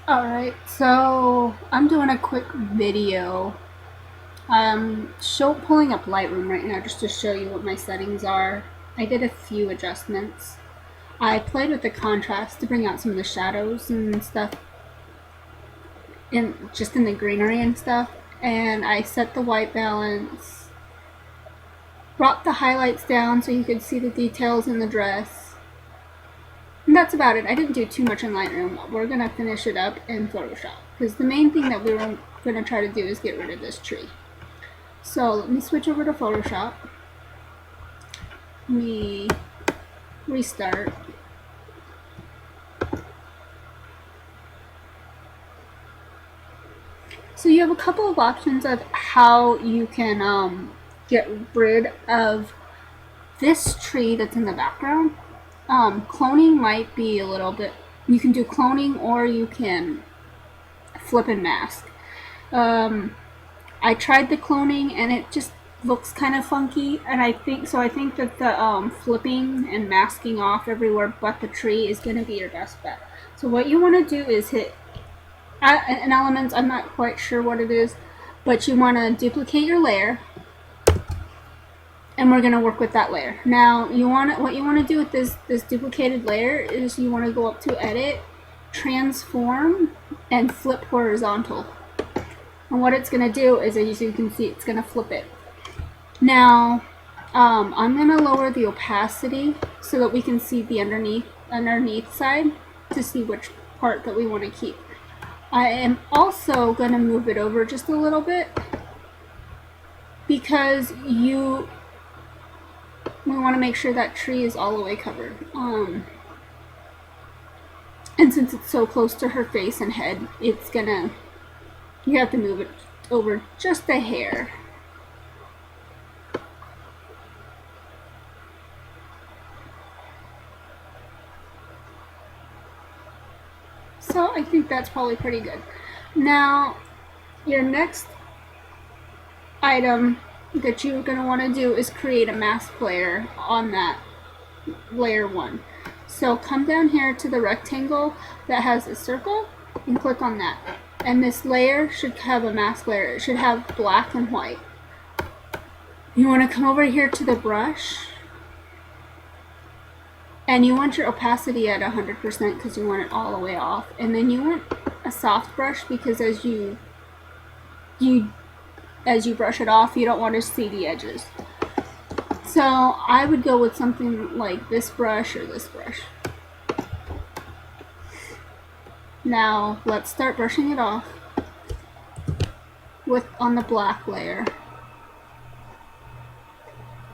Alright, so I'm doing a quick video. I'm pulling up Lightroom right now just to show you what my settings are. I did a few adjustments. I played with the contrast to bring out some of the shadows and stuff just in the greenery and stuff. And I set the white balance, brought the highlights down so you could see the details in the dress. And that's about it. I didn't do too much in Lightroom. We're going to finish it up in Photoshop, because the main thing that we were going to try to do is get rid of this tree. So let me switch over to Photoshop. Let me restart. So you have a couple of options of how you can get rid of this tree that's in the background. Cloning might be a little bit, you can do cloning or you can flip and mask. I tried the cloning and it just looks kind of funky, and I think that the flipping and masking off everywhere but the tree is going to be your best bet. So what you want to do is hit an element, I'm not quite sure what it is, but you want to duplicate your layer, and we're going to work with that layer. Now what you want to do with this duplicated layer is you want to go up to Edit, Transform, and Flip Horizontal. And what it's going to do is, as you can see, it's going to flip it. Now I'm going to lower the opacity so that we can see the underneath side to see which part that we want to keep. I am also going to move it over just a little bit because we want to make sure that tree is all the way covered. And since it's so close to her face and head, you have to move it over just a hair. So I think that's probably pretty good. Now, your next item that you're going to want to do is create a mask layer on that layer 1. So come down here to the rectangle that has a circle and click on that. And this layer should have a mask layer. It should have black and white. You want to come over here to the brush, and you want your opacity at 100% because you want it all the way off. And then you want a soft brush because as you brush it off, you don't want to see the edges. So I would go with something like this brush or this brush. Now let's start brushing it off on the black layer.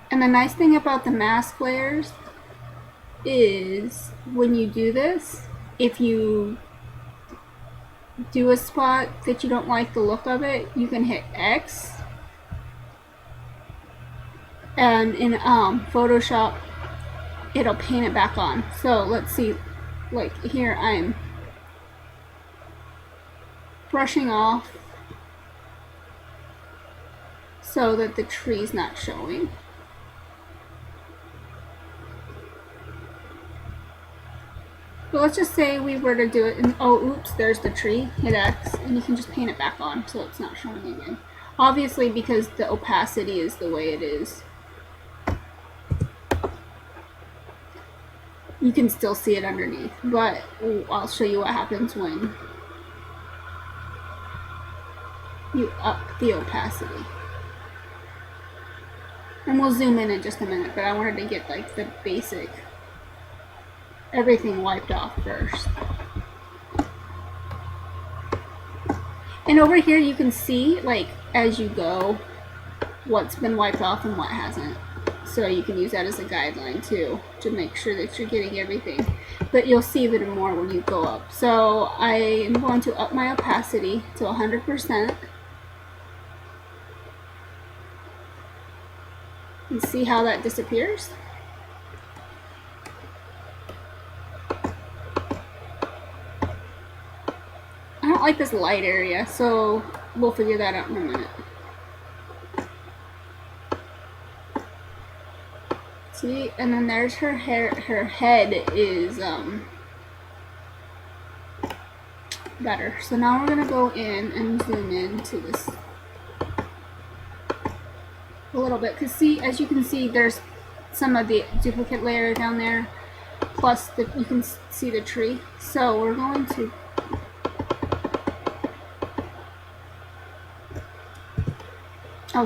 And the nice thing about the mask layers is when you do this, if you do a spot that you don't like the look of it, you can hit X, and in Photoshop it'll paint it back on. So let's see, like here I'm brushing off so that the tree's not showing. But let's just say we were to do it and oops, there's the tree. Hit X and you can just paint it back on so it's not showing again. Obviously, because the opacity is the way it is, you can still see it underneath, but I'll show you what happens when you up the opacity. And we'll zoom in just a minute, but I wanted to get like the basic, everything wiped off first. And over here you can see, like, as you go, what's been wiped off and what hasn't. So you can use that as a guideline too, to make sure that you're getting everything. But you'll see even more when you go up. So I am going to up my opacity to 100%. And see how that disappears. I don't like this light area, so we'll figure that out in a minute. See, and then there's her hair. Her head is better. So now we're gonna go in and zoom in to this a little bit, because see, as you can see, there's some of the duplicate layer down there, plus you can see the tree. So we're going to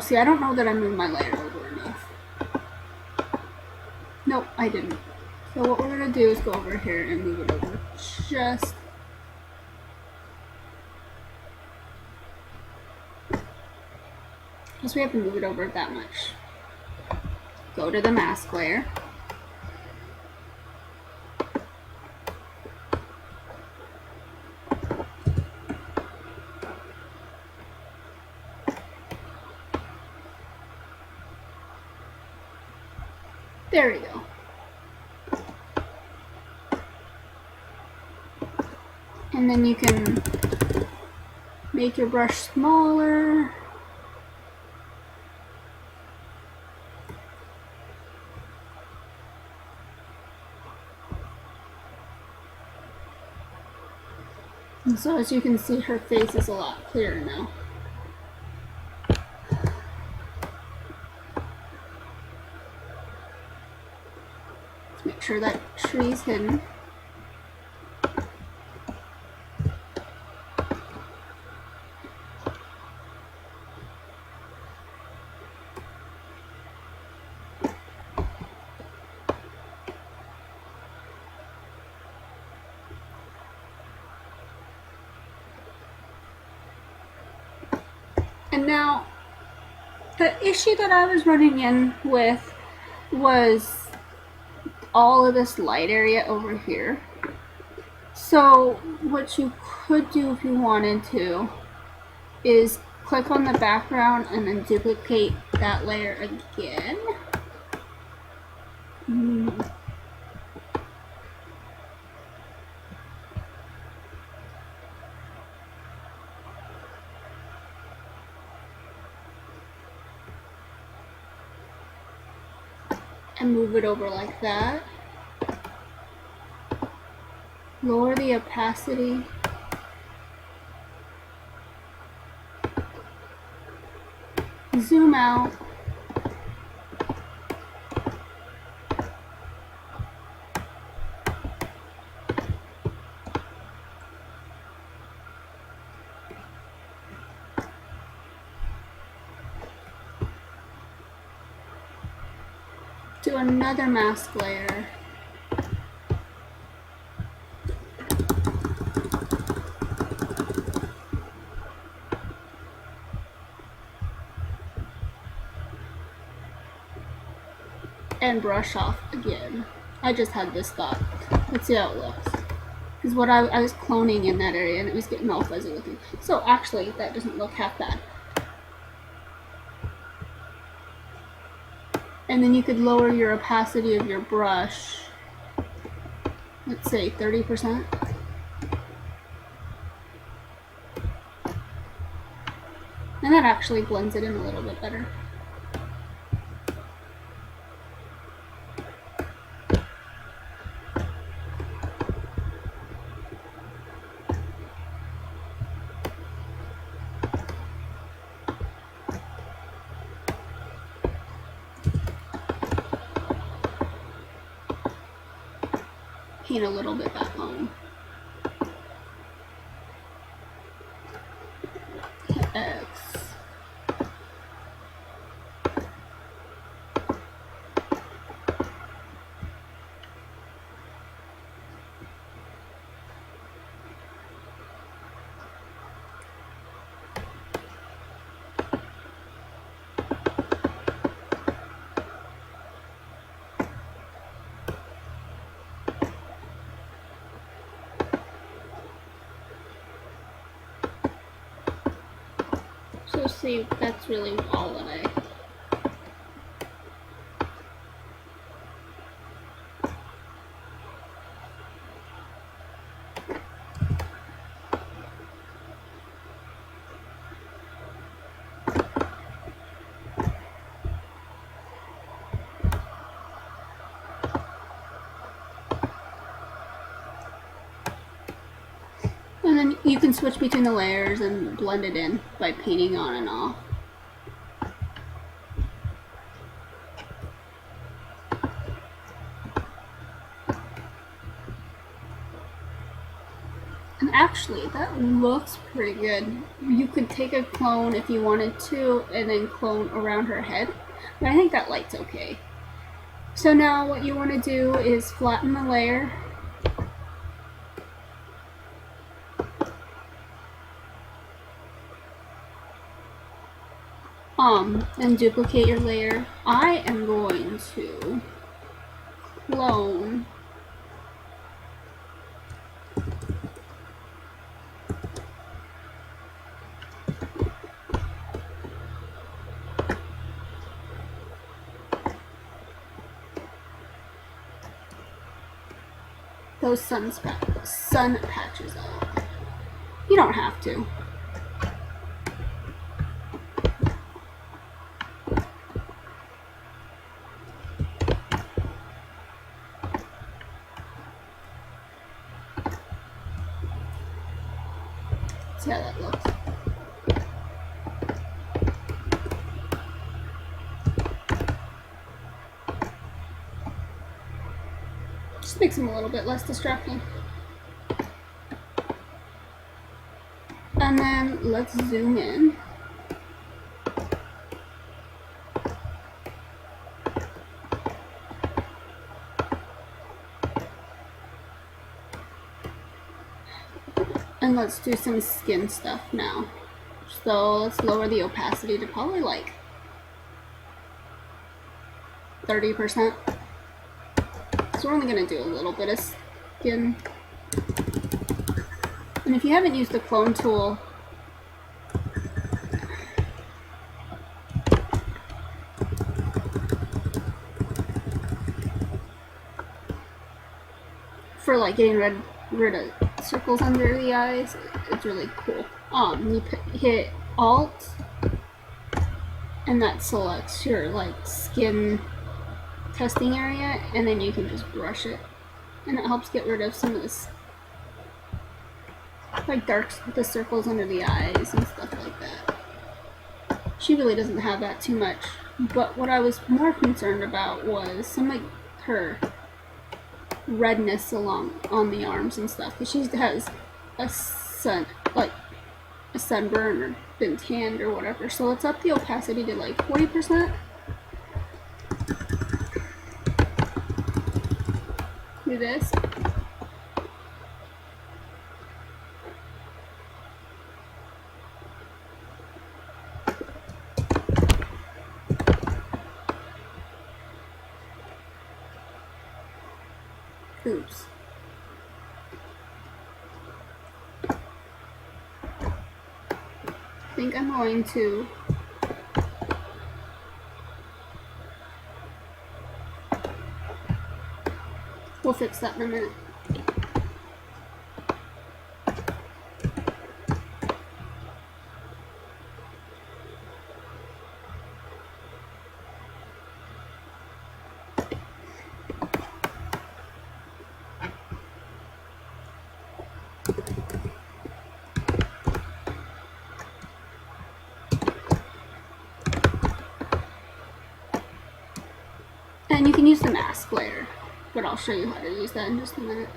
see, I don't know that I moved my layer over enough. Nope, I didn't. So what we're gonna do is go over here and move it over just because we have to move it over that much. Go to the mask layer. There we go. And then you can make your brush smaller. And so as you can see, her face is a lot clearer now. Let's make sure that tree's hidden. And now, the issue that I was running in with was all of this light area over here. So what you could do if you wanted to is click on the background and then duplicate that layer again. And move it over like that. Lower the opacity. Zoom out. Do another mask layer. And brush off again. I just had this thought. Let's see how it looks. Because what I was cloning in that area and it was getting all fuzzy looking. So actually, that doesn't look half bad. And then you could lower your opacity of your brush. Let's say 30%. And that actually blends it in a little bit better. Paint a little bit back home. X. So see, that's really all that I... And then you can switch between the layers and blend it in by painting on and off. And actually, that looks pretty good. You could take a clone if you wanted to and then clone around her head. But I think that light's okay. So now what you want to do is flatten the layer. And duplicate your layer. I am going to clone those sun patches out. You don't have to. See how that looks. Just makes them a little bit less distracting. And then let's zoom in. And let's do some skin stuff now. So let's lower the opacity to probably like 30%. So we're only going to do a little bit of skin. And if you haven't used the clone tool, for like getting rid of circles under the eyes, it's really cool. You hit Alt, and that selects your like skin testing area, and then you can just brush it, and it helps get rid of some of this like the circles under the eyes and stuff like that. She really doesn't have that too much, but what I was more concerned about was some like her redness on the arms and stuff, because she has a sunburn or been tanned or whatever. So let's up the opacity to like 40%. Do this. Oops. I think I'm going to we'll fix that in a minute. And you can use the mask layer, but I'll show you how to use that in just a minute.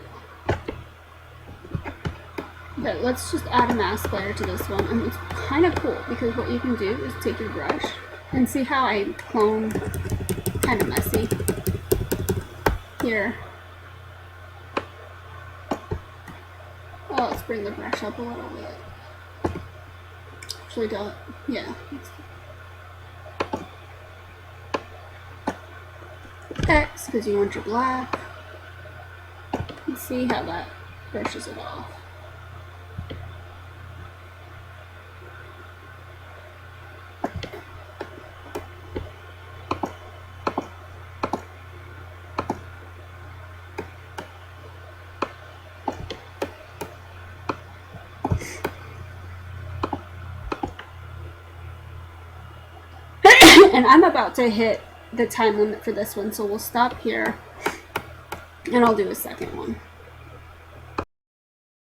But let's just add a mask layer to this one, and it's kind of cool because what you can do is take your brush and see how I clone kind of messy here. Oh, let's bring the brush up a little bit. Actually, don't. Yeah. X, because you want your black. And see how that brushes it off. And I'm about to hit the time limit for this one, so we'll stop here and I'll do a second one.